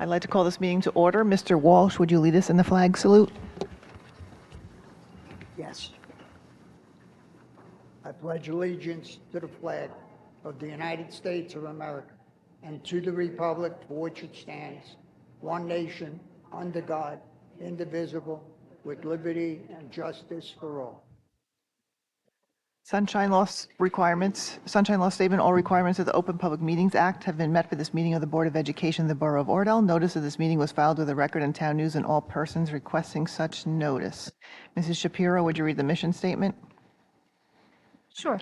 I'd like to call this meeting to order. Mr. Walsh, would you lead us in the flag salute? Yes. I pledge allegiance to the flag of the United States of America and to the republic for which it stands, one nation, under God, indivisible, with liberty and justice for all. Sunshine law statement, all requirements of the Open Public Meetings Act have been met for this meeting of the Board of Education of the Borough of Oradell. Notice of this meeting was filed with the record and town news and all persons requesting such notice. Mrs. Shapiro, would you read the mission statement? Sure.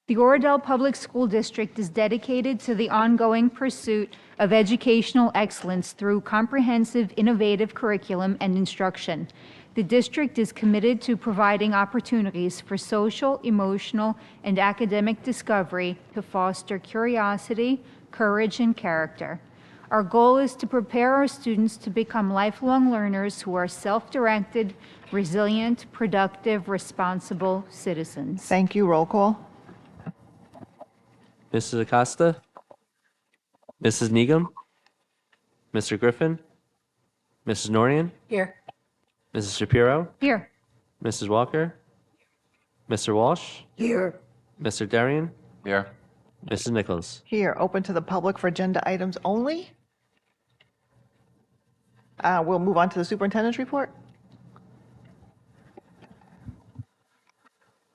The Oradell Public School District is dedicated to the ongoing pursuit of educational excellence through comprehensive, innovative curriculum and instruction. The district is committed to providing opportunities for social, emotional, and academic discovery to foster curiosity, courage, and character. Our goal is to prepare our students to become lifelong learners who are self-directed, resilient, productive, responsible citizens. Thank you. Roll call. Mrs. Acosta, Mrs. Negum, Mr. Griffin, Mrs. Norian, Here. Mrs. Shapiro, Here. Mrs. Walker, Mr. Walsh, Here. Mr. Darian, Here. Mrs. Nichols. Here, open to the public for agenda items only. We'll move on to the superintendent's report.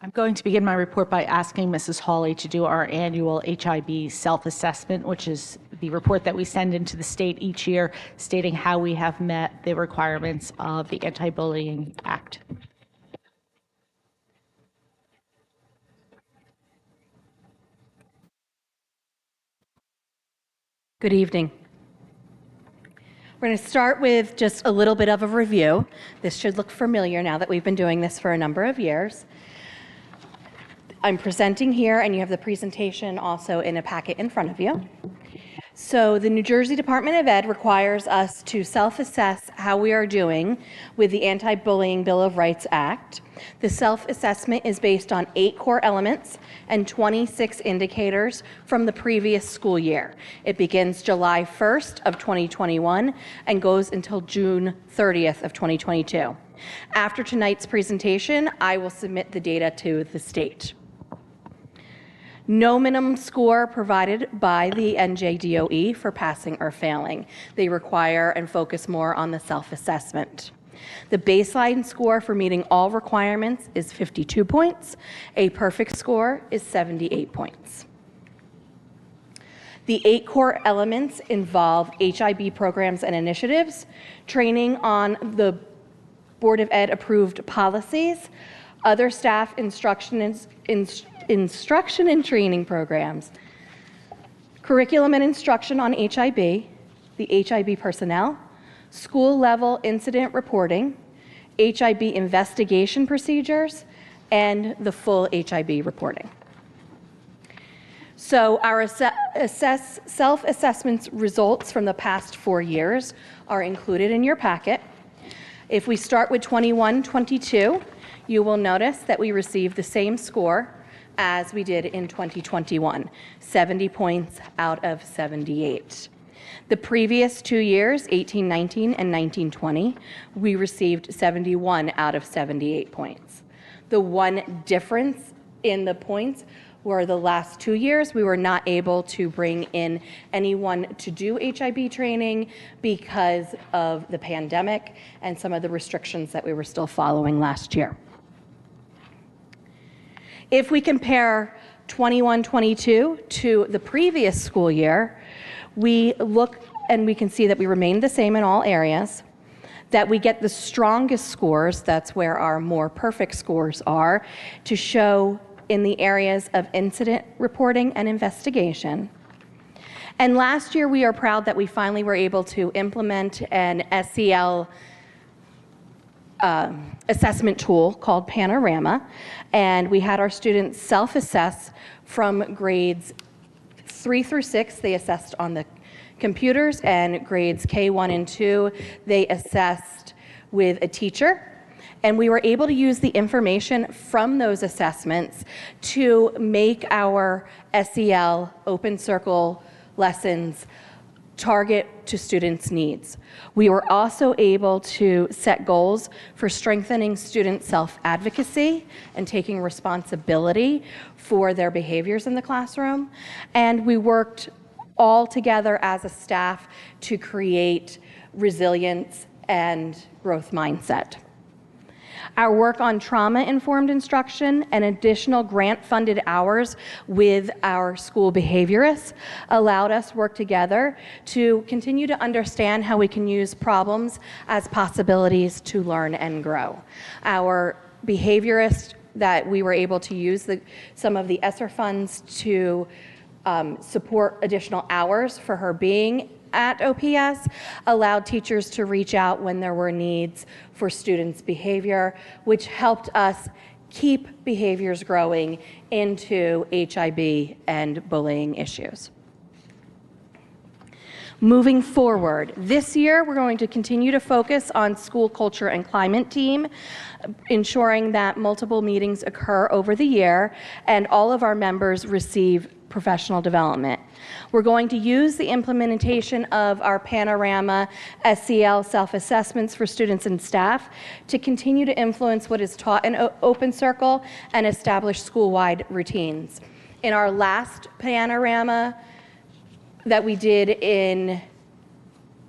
I'm going to begin my report by asking Mrs. Hawley to do our annual HIB self-assessment, which is the report that we send into the state each year stating how we have met the requirements of the Anti-Bullying Act. Good evening. We're going to start with just a little bit of a review. This should look familiar now that we've been doing this for a number of years. I'm presenting here, and you have the presentation also in a packet in front of you. So the New Jersey Department of Ed requires us to self-assess how we are doing with the Anti-Bullying Bill of Rights Act. The self-assessment is based on 8 core elements and 26 indicators from the previous school year. It begins July 1st of 2021 and goes until June 30th of 2022. After tonight's presentation, I will submit the data to the state. No minimum score provided by the NJDOE for passing or failing. They require and focus more on the self-assessment. The baseline score for meeting all requirements is 52 points. A perfect score is 78 points. The 8 core elements involve HIB programs and initiatives, training on the Board of Ed approved policies, other staff instruction and training programs, curriculum and instruction on HIB, the HIB personnel, school-level incident reporting, HIB investigation procedures, and the full HIB reporting. So our self-assessment results from the past 4 years are included in your packet. If we start with 21-22, you will notice that we received the same score as we did in 2021, 70 points out of 78. The previous 2 years, 18-19 and 19-20, we received 71 out of 78 points. The one difference in the points were the last 2 years we were not able to bring in anyone to do HIB training because of the pandemic and some of the restrictions that we were still following last year. If we compare 21-22 to the previous school year, we look and we can see that we remain the same in all areas, that we get the strongest scores, that's where our more perfect scores are, to show in the areas of incident reporting and investigation. And last year, we are proud that we finally were able to implement an SEL assessment tool called Panorama, and we had our students self-assess from grades 3 through 6. They assessed on the computers, and grades K1 and 2, they assessed with a teacher. And we were able to use the information from those assessments to make our SEL open circle lessons target to students' needs. We were also able to set goals for strengthening student self-advocacy and taking responsibility for their behaviors in the classroom. And we worked all together as a staff to create resilience and growth mindset. Our work on trauma-informed instruction and additional grant-funded hours with our school behaviorists allowed us to work together to continue to understand how we can use problems as possibilities to learn and grow. Our behaviorists that we were able to use some of the ESSER funds to support additional hours for her being at OPS allowed teachers to reach out when there were needs for students' behavior, which helped us keep behaviors growing into HIB and bullying issues. Moving forward, this year we're going to continue to focus on school culture and climate team, ensuring that multiple meetings occur over the year and all of our members receive professional development. We're going to use the implementation of our Panorama SEL self-assessments for students and staff to continue to influence what is taught in Open Circle and establish school-wide routines. In our last Panorama that we did in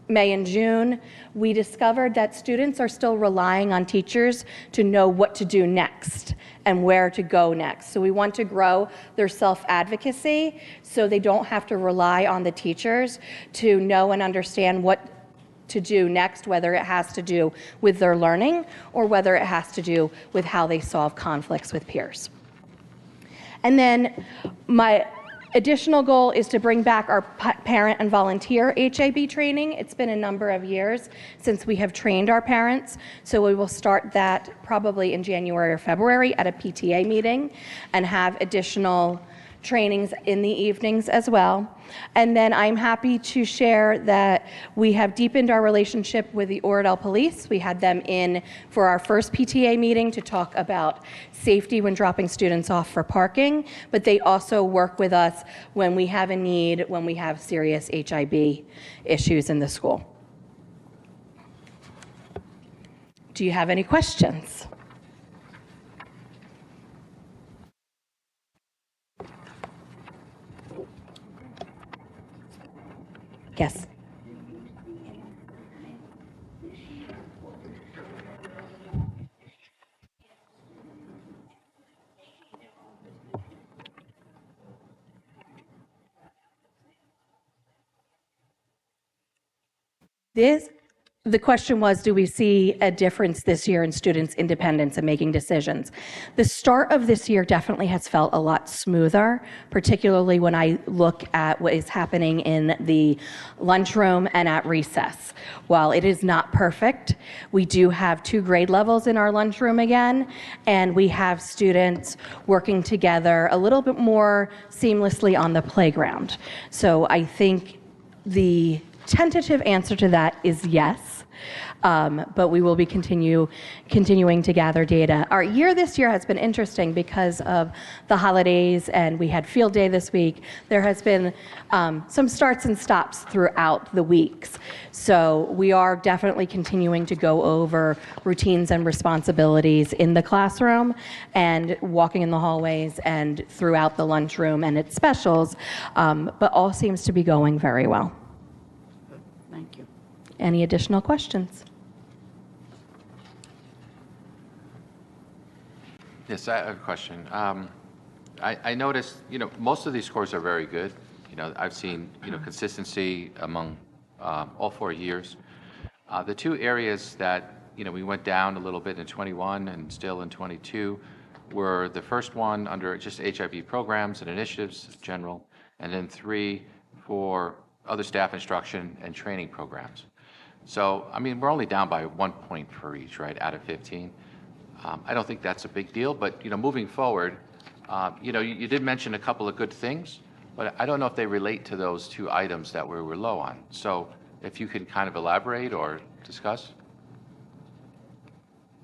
May and June, we discovered that students are still relying on teachers to know what to do next and where to go next. So we want to grow their self-advocacy so they don't have to rely on the teachers to know and understand what to do next, whether it has to do with their learning or whether it has to do with how they solve conflicts with peers. And then my additional goal is to bring back our parent and volunteer HIB training. It's been a number of years since we have trained our parents, so we will start that probably in January or February at a PTA meeting and have additional trainings in the evenings as well. And then I'm happy to share that we have deepened our relationship with the Oradell Police. We had them in for our first PTA meeting to talk about safety when dropping students off for parking, but they also work with us when we have a need, when we have serious HIB issues in the school. Do you have any questions? Yes. The question was, do we see a difference this year in students' independence and making decisions? The start of this year definitely has felt a lot smoother, particularly when I look at what is happening in the lunchroom and at recess. While it is not perfect, we do have 2 grade levels in our lunchroom again, and we have students working together a little bit more seamlessly on the playground. So I think the tentative answer to that is yes, but we will be continuing to gather data. Our year this year has been interesting because of the holidays, and we had field day this week. There has been some starts and stops throughout the weeks. So we are definitely continuing to go over routines and responsibilities in the classroom and walking in the hallways and throughout the lunchroom and its specials, but all seems to be going very well. Thank you. Any additional questions? Yes, I have a question. I noticed, most of these scores are very good. I've seen, consistency among all 4 years. The 2 areas that, we went down a little bit in 21 and still in 22 were the first one under just HIB programs and initiatives, general, and then 3 for other staff instruction and training programs. So, we're only down by 1 point for each, right, out of 15. I don't think that's a big deal, but, moving forward, you did mention a couple of good things, but I don't know if they relate to those 2 items that we were low on. So if you can kind of elaborate or discuss.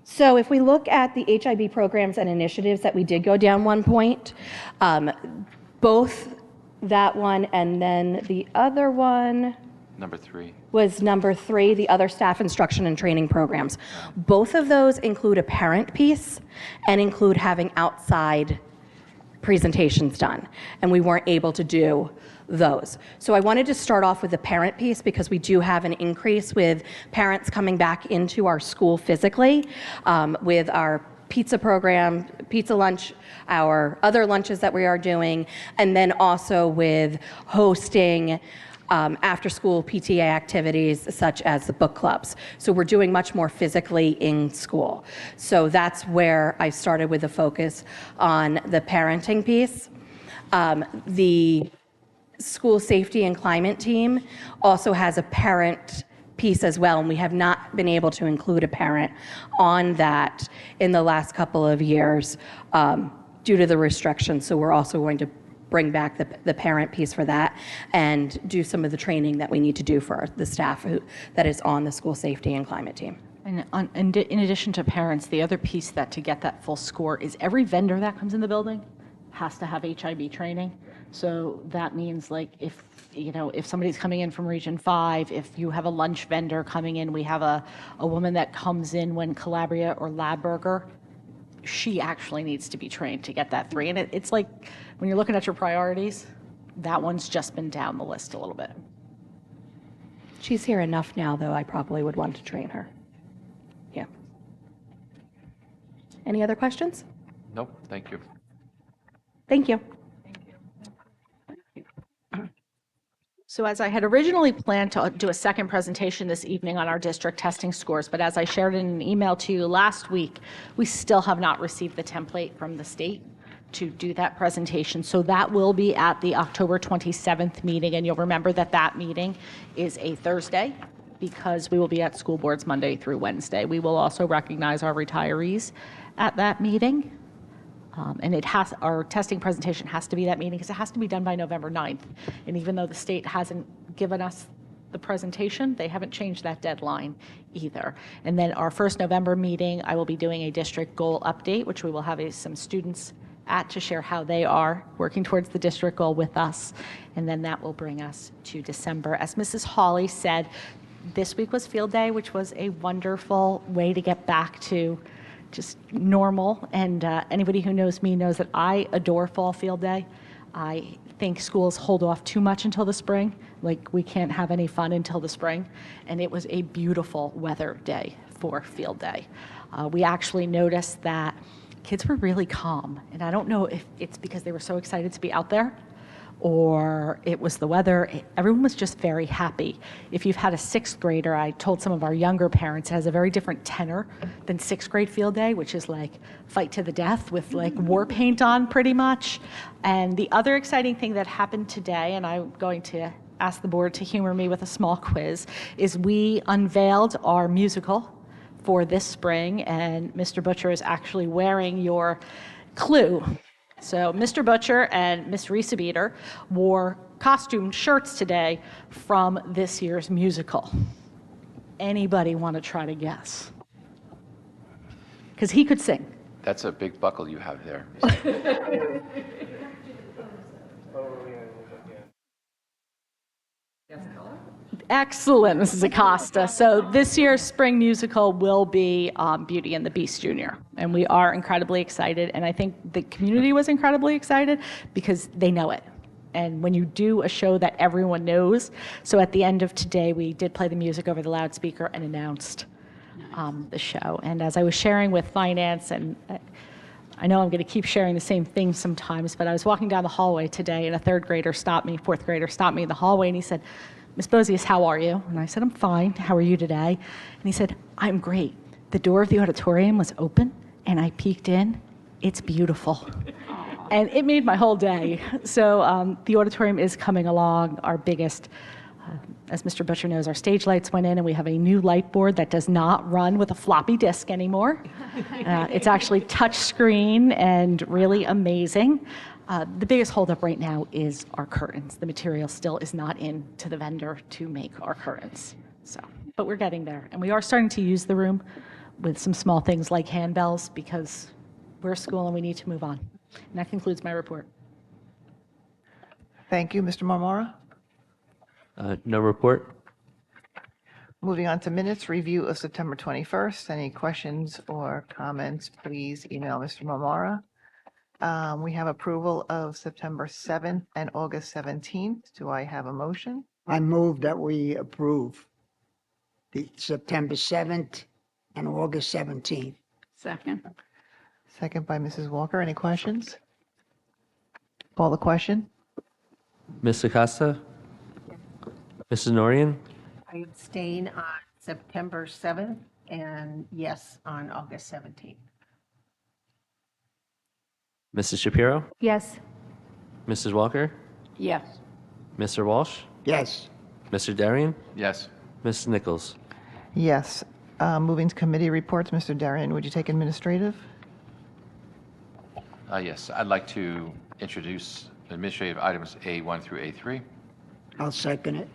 So if we look at the HIB programs and initiatives that we did go down 1 point, both that one and then the other one, Number 3. Was number 3, the other staff instruction and training programs. Both of those include a parent piece and include having outside presentations done, and we weren't able to do those. So I wanted to start off with the parent piece because we do have an increase with parents coming back into our school physically with our pizza program, pizza lunch, our other lunches that we are doing, and then also with hosting after-school PTA activities such as the book clubs. So we're doing much more physically in school. So that's where I started with the focus on the parenting piece. The school safety and climate team also has a parent piece as well, and we have not been able to include a parent on that in the last couple of years due to the restrictions. So we're also going to bring back the parent piece for that and do some of the training that we need to do for the staff that is on the school safety and climate team. And in addition to parents, the other piece that to get that full score is every vendor that comes in the building has to have HIB training. So that means like if somebody's coming in from Region 5, if you have a lunch vendor coming in, we have a woman that comes in when Calabria or Ladberger, she actually needs to be trained to get that 3. And it's like, when you're looking at your priorities, that one's just been down the list a little bit. She's here enough now, though, I probably would want to train her. Yeah. Any other questions? Nope, thank you. Thank you. So as I had originally planned to do a second presentation this evening on our district testing scores, but as I shared in an email to you last week, we still have not received the template from the state to do that presentation. So that will be at the October 27th meeting, and you'll remember that that meeting is a Thursday because we will be at school boards Monday through Wednesday. We will also recognize our retirees at that meeting. And our testing presentation has to be that meeting because it has to be done by November 9th. And even though the state hasn't given us the presentation, they haven't changed that deadline either. And then our first November meeting, I will be doing a district goal update, which we will have some students at to share how they are working towards the district goal with us. And then that will bring us to December. As Mrs. Hawley said, this week was field day, which was a wonderful way to get back to just normal, and anybody who knows me knows that I adore fall field day. I think schools hold off too much until the spring, like we can't have any fun until the spring, and it was a beautiful weather day for field day. We actually noticed that kids were really calm, and I don't know if it's because they were so excited to be out there or it was the weather. Everyone was just very happy. If you've had a 6th grader, I told some of our younger parents, it has a very different tenor than 6th grade field day, which is like fight to the death with like war paint on pretty much. And the other exciting thing that happened today, and I'm going to ask the board to humor me with a small quiz, is we unveiled our musical for this spring, and Mr. Butcher is actually wearing your clue. So Mr. Butcher and Miss Riesebeater wore costume shirts today from this year's musical. Anybody want to try to guess? Because he could sing. That's a big buckle you have there. Excellent, Mrs. Acosta. So this year's spring musical will be Beauty and the Beast Jr., and we are incredibly excited, and I think the community was incredibly excited because they know it. And when you do a show that everyone knows, so at the end of today, we did play the music over the loudspeaker and announced the show. And as I was sharing with finance, and I know I'm going to keep sharing the same thing sometimes, but I was walking down the hallway today, and a 4th grader stopped me in the hallway, and he said, "Miss Bozius, how are you?" And I said, "I'm fine. How are you today?" And he said, "I'm great. The door of the auditorium was open, and I peeked in. It's beautiful." And it made my whole day. So the auditorium is coming along. Our biggest, as Mr. Butcher knows, our stage lights went in, and we have a new light board that does not run with a floppy disk anymore. It's actually touch screen and really amazing. The biggest holdup right now is our curtains. The material still is not in to the vendor to make our curtains. So, but we're getting there. And we are starting to use the room with some small things like handbells because we're a school and we need to move on. And that concludes my report. Thank you. Mr. Marmora? No report. Moving on to minutes, review of September 21st. Any questions or comments, please email Mr. Momara. We have approval of September 7th and August 17th. Do I have a motion? I move that we approve the September 7th and August 17th. Second. Second by Mrs. Walker. Any questions? Call the question. Ms. Acosta? Mrs. Norian? I abstain on September 7th and yes on August 17th. Mrs. Shapiro? Yes. Mrs. Walker? Yes. Mr. Walsh? Yes. Mr. Darian? Yes. Mrs. Nichols? Yes. Moving to committee reports, Mr. Darian, would you take administrative? Yes, I'd like to introduce administrative items A1 through A3. I'll second it.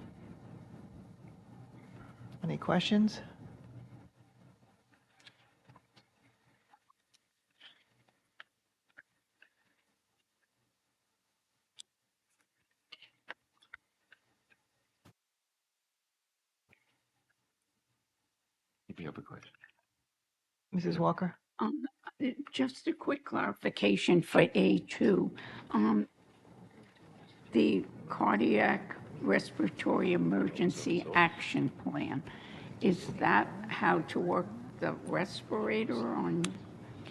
Any questions? If you have a question. Mrs. Walker? Just a quick clarification for A2. The cardiac respiratory emergency action plan, is that how to work the respirator on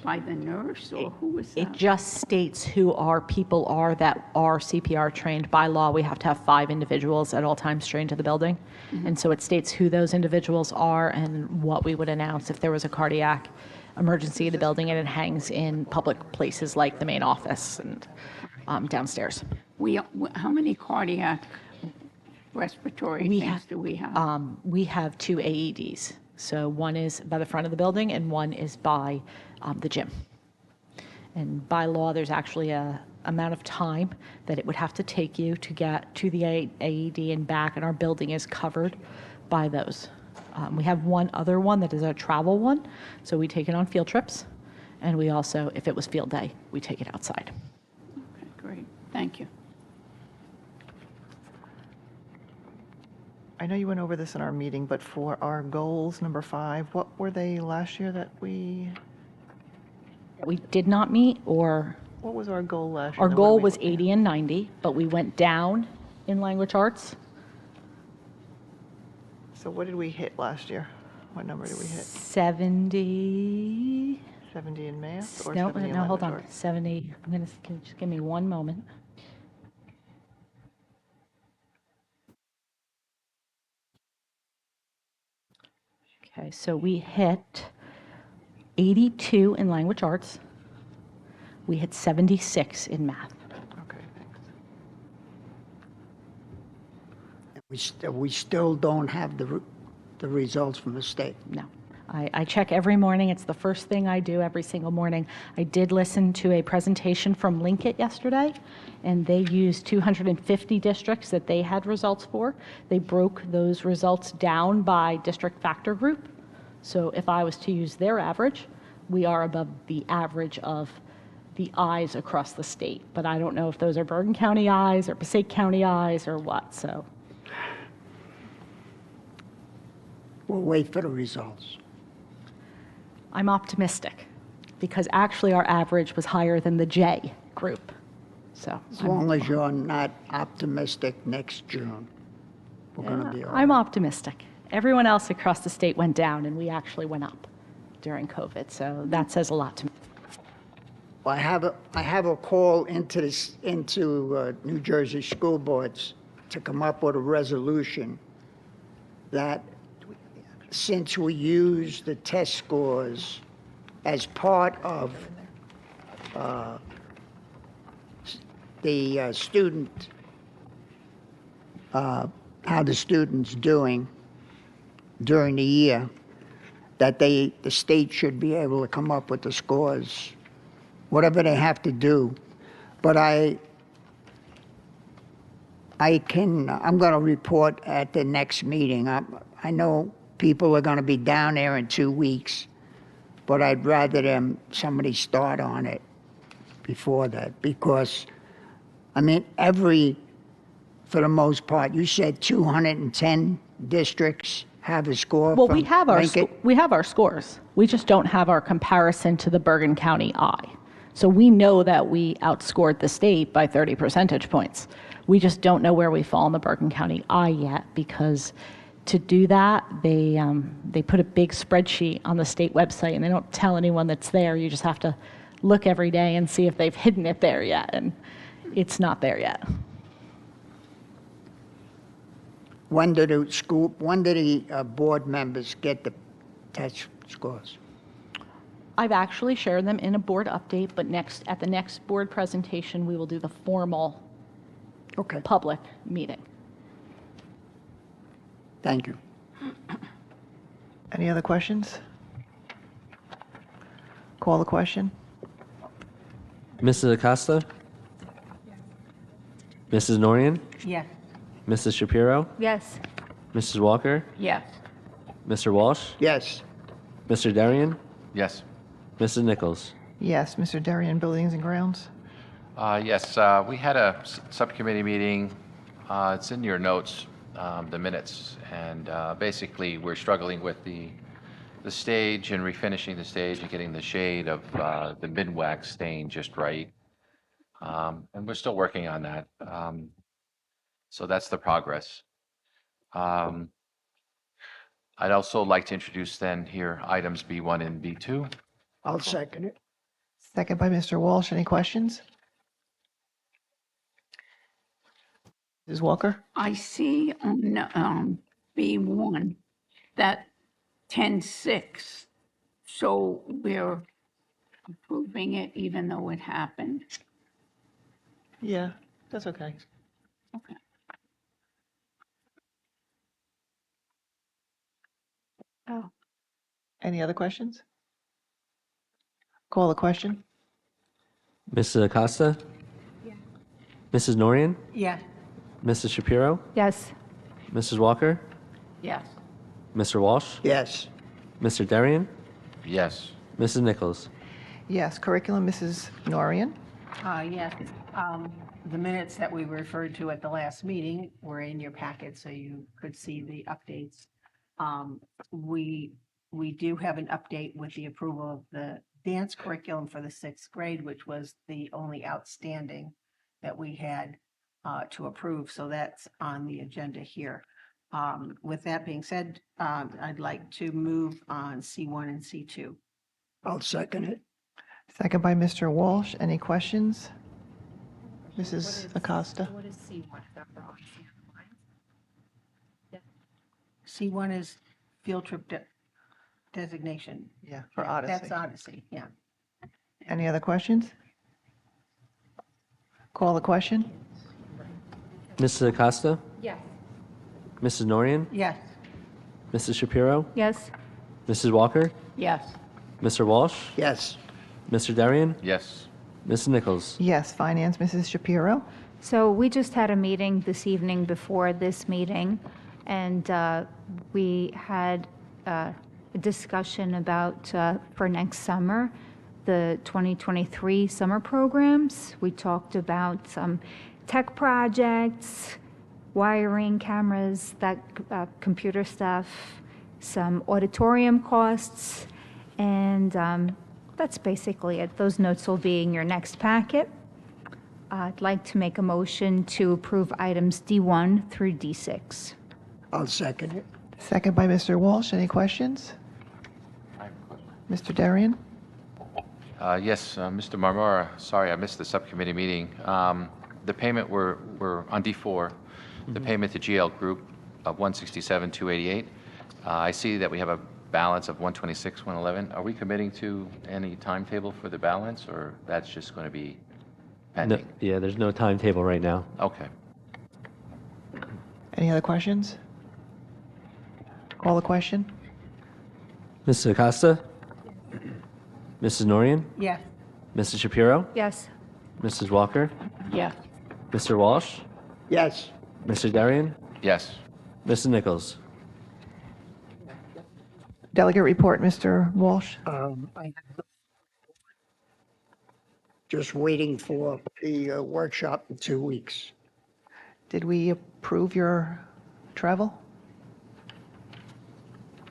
by the nurse, or who is It that? just states who our people are that are CPR trained. By law, we have to have 5 individuals at all times trained to the building. And so it states who those individuals are and what we would announce if there was a cardiac emergency in the building, and it hangs in public places like the main office and downstairs. How many cardiac respiratory We things have- do we have? We have 2 AEDs. So one is by the front of the building and one is by the gym. And by law, there's actually a amount of time that it would have to take you to get to the AED and back, and our building is covered by those. We have one other one that is a travel one, so we take it on field trips, and we also, if it was field day, we take it outside. Okay, great, thank you. I know you went over this in our meeting, but for our goals, number 5, what were they last year that we, We did not meet, or what was our goal last year? our What goal did we- was 80 and 90, but we went down in language arts. So what did we hit last year? What number did we hit? 70, 70 in math or no, 70 in no, hold on, language arts? 70, I'm going to, just give me one moment. Okay, so we hit 82 in language arts. We hit 76 in math. Okay, thanks. We still don't have the results from the state. No. I check every morning. It's the first thing I do every single morning. I did listen to a presentation from Linkit yesterday, and they used 250 districts that they had results for. They broke those results down by district factor group. So if I was to use their average, we are above the average of the eyes across the state. But I don't know if those are Bergen County eyes or Passaic County eyes or what, so. We'll wait for the results. I'm optimistic because actually our average was higher than the J group. So As long as you're not optimistic next June, we're going to be all right. I'm optimistic. Everyone else across the state went down and we actually went up during COVID. So that says a lot to me. I have a call into New Jersey school boards to come up with a resolution that since we use the test scores as part of the student, how the student's doing during the year, that the state should be able to come up with the scores, whatever they have to do. But I'm going to report at the next meeting. I know people are going to be down there in 2 weeks, but I'd rather somebody start on it before that, because, I mean, for the most part, you said 210 districts have a score Well, from Lincoln? we have our scores. We just don't have our comparison to the Bergen County I. So we know that we outscored the state by 30 percentage points. We just don't know where we fall in the Bergen County I yet, because to do that, they put a big spreadsheet on the state website, and they don't tell anyone that's there. You just have to look every day and see if they've hidden it there yet, and it's not there yet. When do the board members get the test scores? I've actually shared them in a board update, but at the next board presentation, we will do the formal Okay, public meeting. thank you. Any other questions? Call the question. Mrs. Acosta? Mrs. Norian? Yes. Mrs. Shapiro? Yes. Mrs. Walker? Yes. Mr. Walsh? Yes, Mr. Darian? Yes. Mrs. Nichols? Yes, Mr. Darian, Buildings and Grounds. Yes, we had a subcommittee meeting. It's in your notes, the minutes, and basically, we're struggling with the stage and refinishing the stage and getting the shade of the mid-wax stain just right. And we're still working on that. So that's the progress. I'd also like to introduce then here items B1 and B2. I'll second it. Second by Mr. Walsh. Any questions? Mrs. Walker? I see on B1 that 10-6, so we're approving it even though it happened. Yeah, that's okay. Okay. Oh. Any other questions? Call the question. Mrs. Acosta? Mrs. Norian? Yes. Mrs. Shapiro? Yes. Mrs. Walker? Yes. Mr. Walsh? Yes, Mr. Darian? Yes. Mrs. Nichols? Yes, curriculum, Mrs. Norian. Yes. The minutes that we referred to at the last meeting were in your packet, so you could see the updates. We do have an update with the approval of the dance curriculum for the 6th grade, which was the only outstanding that we had to approve, so that's on the agenda here. With that being said, I'd like to move on C1 and C2. I'll second it. Second by Mr. Walsh. Any questions? Mrs. Acosta? What is C1? C1 is field trip designation. Yeah, for That's Odyssey. Odyssey, yeah. Any other questions? Call the question. Mrs. Acosta? Yes. Mrs. Norian? Yes. Mrs. Shapiro? Yes. Mrs. Walker? Yes. Mr. Walsh? Yes, Mr. Darian? Yes. Mrs. Nichols? Yes, Finance, Mrs. Shapiro. So we just had a meeting this evening before this meeting, and we had a discussion about, for next summer, the 2023 summer programs. We talked about some tech projects, wiring, cameras, that computer stuff, some auditorium costs, and that's basically it. Those notes will be in your next packet. I'd like to make a motion to approve items D1 through D6. I'll second it. Second by Mr. Walsh. Any questions? Mr. Darian? Yes, Mr. Marmora, sorry, I missed the subcommittee meeting. The payment, we're on D4, the payment to GL Group of $167,288. I see that we have a balance of $126,111. Are we committing to any timetable for the balance, or that's just going to be No, pending? yeah, there's no timetable right now. Okay. Any other questions? Call the question. Mrs. Acosta? Mrs. Norian? Yes. Mrs. Shapiro? Yes. Mrs. Walker? Yes. Mr. Walsh? Yes, Mr. Darian? Yes. Mrs. Nichols? Delegate report, Mr. Walsh. just waiting for the workshop in 2 weeks. Did we approve your travel?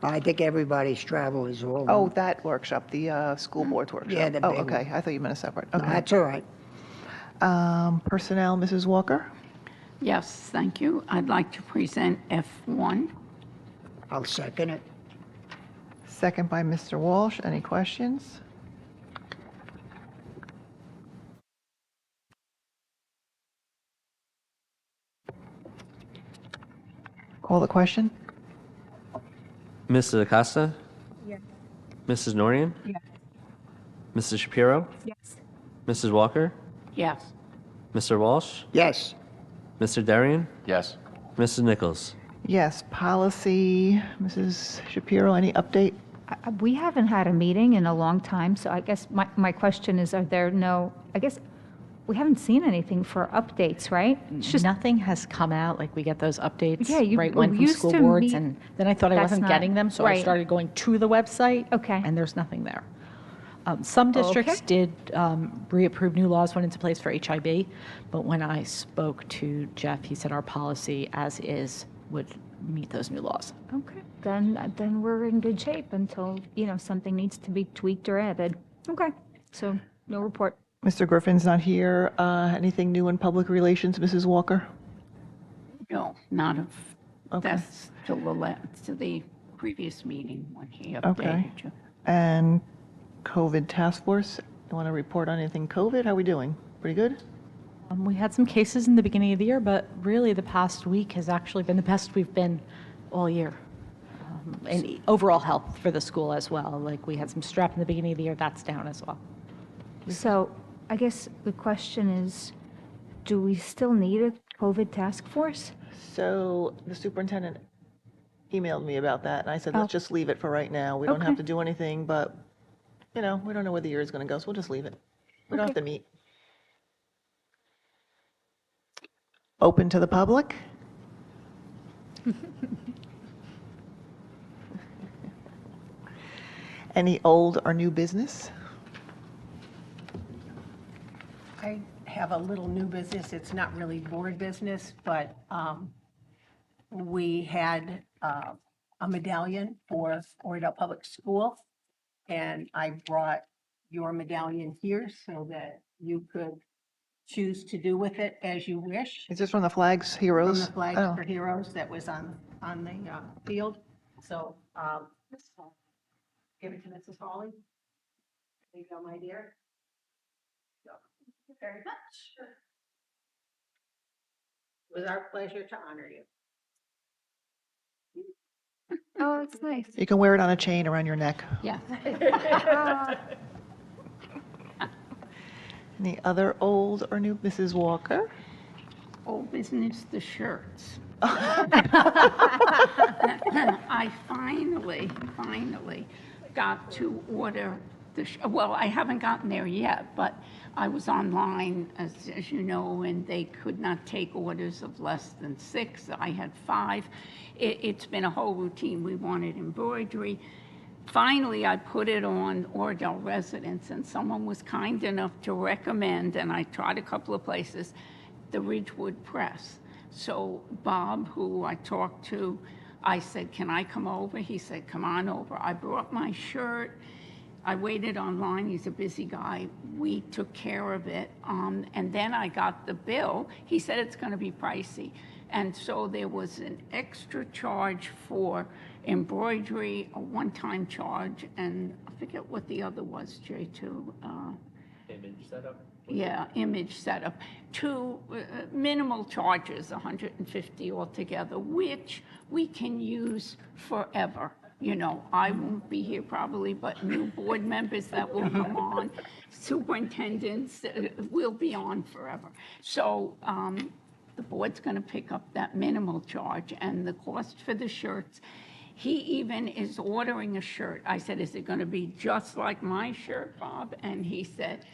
I think everybody's travel is all. Oh, that workshop, the school board's workshop. Yeah, the Oh, big one. okay. I thought you meant a separate. Okay. That's all right. Personnel, Mrs. Walker? Yes, thank you. I'd like to present F1. I'll second it. Second by Mr. Walsh. Any questions? Call the question? Mrs. Acosta? Yes. Mrs. Norian? Yes. Mrs. Shapiro? Yes. Mrs. Walker? Yes. Mr. Walsh? Yes. Mr. Darian? Yes. Mrs. Nichols? Yes. Policy, Mrs. Shapiro, any update? We haven't had a meeting in a long time, so I guess my question is, are there no, I guess, we haven't seen anything for updates, right? It's just, Nothing has come out, like we get those updates Yeah, right when we from used school to boards, meet- and then I thought I That's wasn't not- getting them, so I right. started going to the website. Okay. And there's nothing there. Some districts Okay. did reapprove new laws went into place for HIB, but when I spoke to Jeff, he said our policy as is would meet those new laws. okay, then we're in good shape until, something needs to be tweaked or added. Okay, so no report. Mr. Griffin's not here. Anything new in public relations, Mrs. Walker? No, not of, Okay. that's to the previous meeting when he Okay. updated you. And COVID task force, you want to report on anything COVID? How are we doing? Pretty good? We had some cases in the beginning of the year, but really the past week has actually been the best we've been all year. And overall health for the school as well. Like we had some strep in the beginning of the year, that's down as well. So I guess the question is, do we still need a COVID task force? So the superintendent emailed me about that, and I said, let's Oh. just leave it for right now. We don't have Okay. to do anything, but, we don't know where the year is going to go, so we'll just leave it. We don't have to meet. Open to the public? Any old or new business? I have a little new business. It's not really board business, but we had a medallion for Oradell Public School. And I brought your medallion here so that you could choose to do with it as you wish. Is this from the Flags Heroes? From the Flags Oh. for Heroes that was on the field. So, give it to Mrs. Hawley. There you go, my dear. Thank you very much. It was our pleasure to honor you. Oh, it's nice. You can wear it on a chain around your neck. Yeah. Any other old or new, Mrs. Walker? Old business, the shirts. I finally got to order well, I haven't gotten there yet, but I was online, as you know, and they could not take orders of less than 6. I had 5. It's been a whole routine. We wanted embroidery. Finally, I put it on Oradell Residence, and someone was kind enough to recommend, and I tried a couple of places, the Ridgewood Press. So Bob, who I talked to, I said, can I come over? He said, come on over. I brought my shirt. I waited online. He's a busy guy. We took care of it. And then I got the bill. He said it's going to be pricey. And so there was an extra charge for embroidery, a one-time charge, and I forget what the other was, Jay, too. Image setup? Yeah, image setup. 2 minimal charges, 150 altogether, which we can use forever. I won't be here probably, but new board members that will come on, superintendents will be on forever. So the board's going to pick up that minimal charge, and the cost for the shirts. He even is ordering a shirt. I said, is it going to be just like my shirt, Bob? And he said,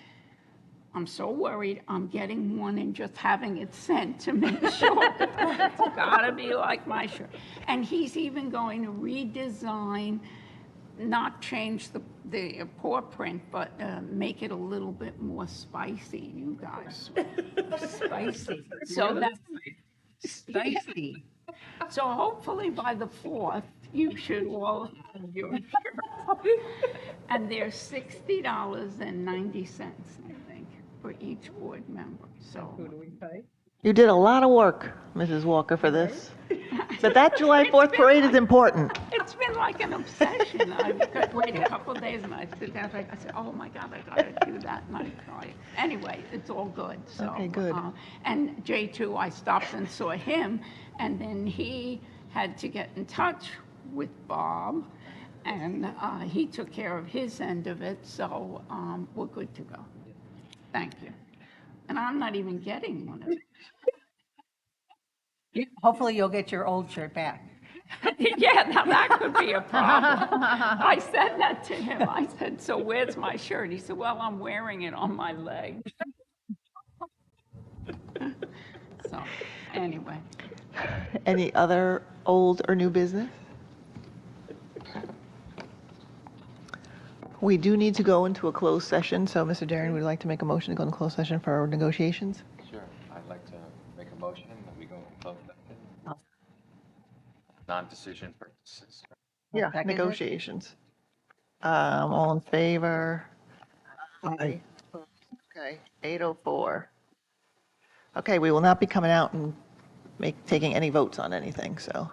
I'm so worried I'm getting one and just having it sent to make sure it's gotta be like my shirt. And he's even going to redesign, not change the paw print, but make it a little bit more spicy, you guys. Spicy. So that's Spicy. so hopefully by the 4th, You should all have your shirts. And they're $60.90, I think, for each board member, so. You did a lot of work, Mrs. Walker, for this. But that July 4th parade is important. It's been like an obsession. I could wait a couple of days and I'd sit down, I said, oh my God, I gotta do that, and I try. Anyway, it's all good, so. Okay, good. And J2, I stopped and saw him, and then he had to get in touch with Bob, and he took care of his end of it, so we're good to go. Thank you. And I'm not even getting one of them. Hopefully you'll get your old shirt back. Yeah, now that could be a problem. I said that to him. I said, so where's my shirt? He said, well, I'm wearing it on my leg. So, anyway. Any other old or new business? We do need to go into a closed session, so Mr. Darian, would you like to make a motion to go into closed session for our negotiations? Sure, I'd like to make a motion that we go into closed session. Non-decision purposes. Yeah, Second it. negotiations. All in favor? Aye. Okay, 8:04. Okay, we will not be coming out and taking any votes on anything, so.